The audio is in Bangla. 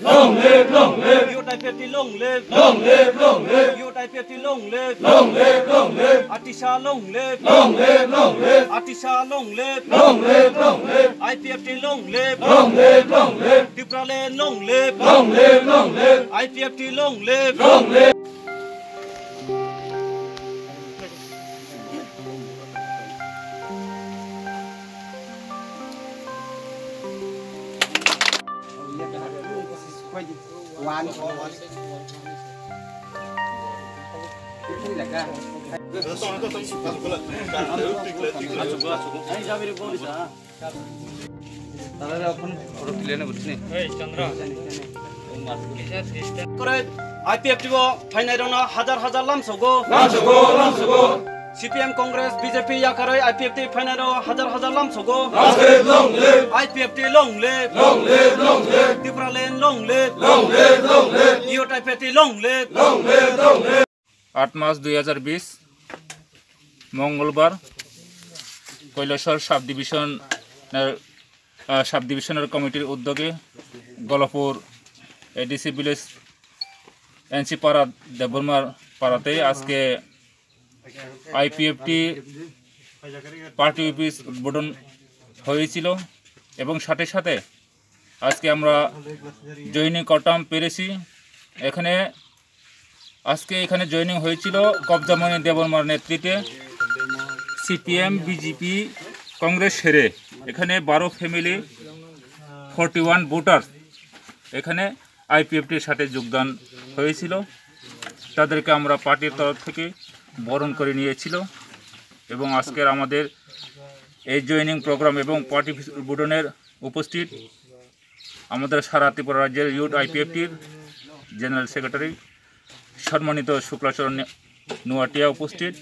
Long live, long live. Youth IPFT long live. Long live, long live. Youth IPFT long live. Long live, long live. Atisha long live. Long live, long live. Atisha long live. Long live, long live. IPFT long live. Long live, long live. Diprale long live. Long live, long live. IPFT long live. Long live. One. IPFT final हजार हजार लामसगो Lamsugo, lamsugo. CPM Congress BJP याकारै IPFT final हजार हजार लामसगो Long live, long live. IPFT long live. Long live, long live. Diprale long live. Long live, long live. Youth IPFT long live. Long live, long live. 8 March 2020 মঙ্গলবার কৈলাসহর সাব ডিভিশনের কমিটির উদ্যোগে গলাপুর এডিসি ভিলেজ এনসি পাড়া দেববর্মার পাড়াতে আজকে আইপিএফটি পার্টি অফিস উদ্বোধন হয়েছিল এবং সাথে সাথে আজকে আমরা জয়েনিং করতাম পেরেছি। এখানে জয়েনিং হয়েছিল কবজামণি দেববর্মার নেতৃত্বে সিপিএম বিজেপি কংগ্রেস সেরে এখানে 12 ফ্যামিলি 41 ভোটার এখানে আইপিএফটির সাথে যোগদান হয়েছিল। তাদেরকে আমরা পার্টির তরফ থেকে বরণ করে নিয়েছিল এবং আজকের আমাদের এই জয়েনিং প্রোগ্রাম এবং পার্টি উদ্বোধনের উপস্থিত আমাদের সারা ত্রিপুরা রাজ্যের ইউথ আইপিএফটির জেনারেল সেক্রেটারি সম্মানিত শুক্লাচরণ নোয়াটিয়া উপস্থিত।